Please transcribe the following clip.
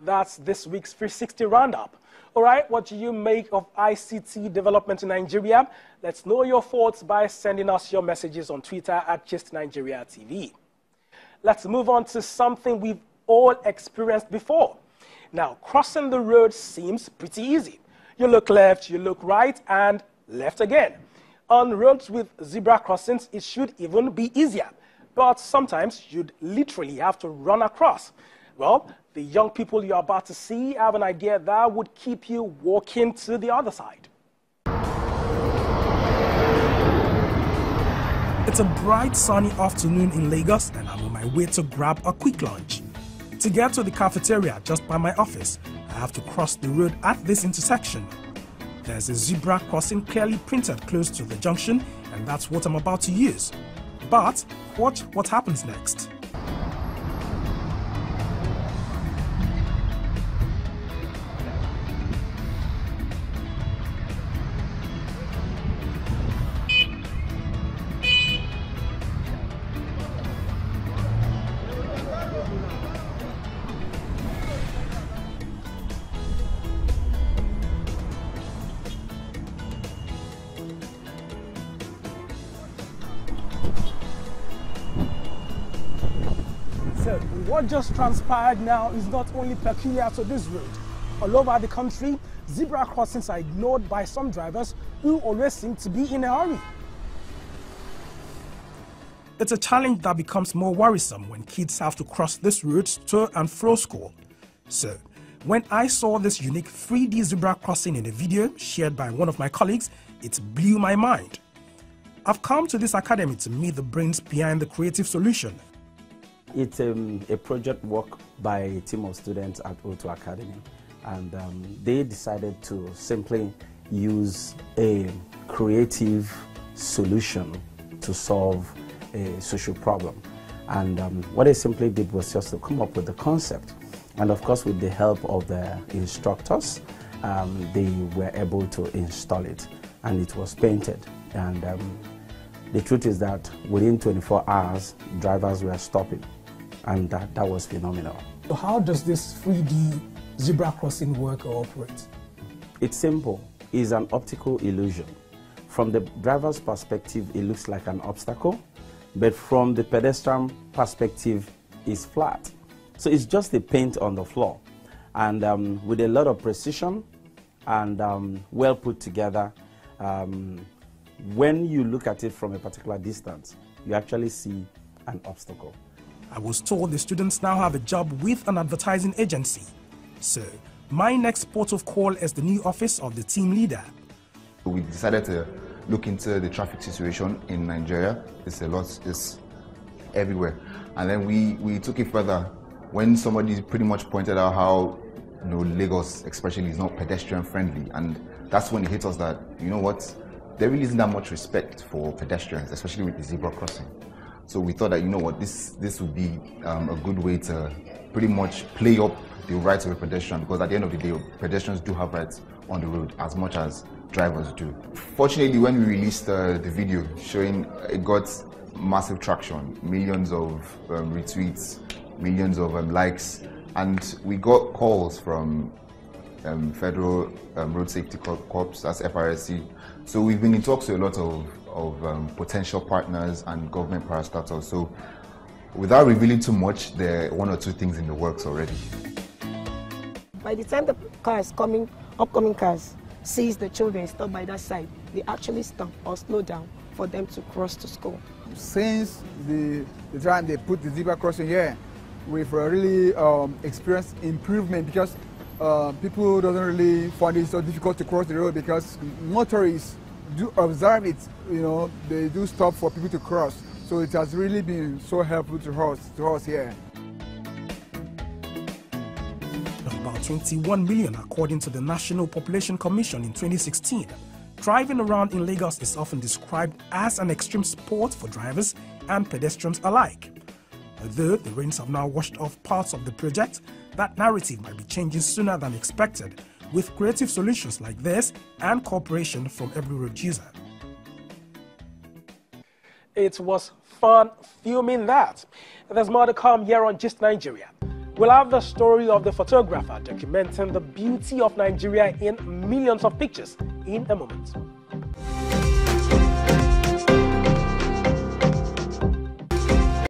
That's this week's 360 Roundup. All right, what do you make of ICT development in Nigeria? Let's know your thoughts by sending us your messages on Twitter at GistNigeriaTV. Let's move on to something we've all experienced before. Now, crossing the road seems pretty easy. You look left, you look right, and left again. On roads with zebra crossings, it should even be easier. But sometimes you'd literally have to run across. Well, the young people you're about to see have an idea that would keep you walking to the other side. It's a bright, sunny afternoon in Lagos, and I'm on my way to grab a quick lunch. To get to the cafeteria just by my office, I have to cross the road at this intersection. There's a zebra crossing clearly printed close to the junction, and that's what I'm about to use. But watch what happens next. So what just transpired now is not only peculiar to this road. All over the country, zebra crossings are ignored by some drivers who always seem to be in a hurry. It's a challenge that becomes more worrisome when kids have to cross this road to and fro school. So, when I saw this unique 3D zebra crossing in a video shared by one of my colleagues, it blew my mind. I've come to this academy to meet the brains behind the creative solution. It's a project work by a team of students at Ogudu Academy, and they decided to simply use a creative solution to solve a social problem. And what they simply did was just to come up with the concept, and of course with the help of the instructors, they were able to install it, and it was painted. And the truth is that within 24 hours, drivers were stopping. And that was phenomenal. So how does this 3D zebra crossing work or operate? It's simple. It's an optical illusion. From the driver's perspective, it looks like an obstacle, but from the pedestrian perspective, it's flat. So it's just a paint on the floor. And with a lot of precision and well put together, when you look at it from a particular distance, you actually see an obstacle. I was told the students now have a job with an advertising agency. So, my next port of call is the new office of the team leader. We decided to look into the traffic situation in Nigeria. It's everywhere. And then we took it further when somebody pretty much pointed out how Lagos especially is not pedestrian friendly. And that's when it hit us that, you know what, there really isn't that much respect for pedestrians, especially with the zebra crossing. So we thought that, you know what, this would be a good way to pretty much play up the rights of a pedestrian, because at the end of the day, pedestrians do have rights on the road as much as drivers do. Fortunately, when we released the video showing, it got massive traction, millions of retweets, millions of likes, and we got calls from Federal Road Safety Corps, that's FRSC. So we've been in talks with a lot of potential partners and government parastatals. So without revealing too much, there are one or two things in the works already. By the time the upcoming cars sees the children stopped by that side, they actually stop or slow down for them to cross to school. Since the time they put the zebra crossing here, we've really experienced improvement, because people doesn't really find it so difficult to cross the road, because motorists do observe it, they do stop for people to cross. So it has really been so helpful to us here. About 21 million according to the National Population Commission in 2016. Driving around in Lagos is often described as an extreme sport for drivers and pedestrians alike. Although the rains have now washed off parts of the project, that narrative might be changing sooner than expected, with creative solutions like this and cooperation from every road user. It was fun filming that. There's more to come here on Gist Nigeria. We'll have the story of the photographer documenting the beauty of Nigeria in millions of pictures in a moment.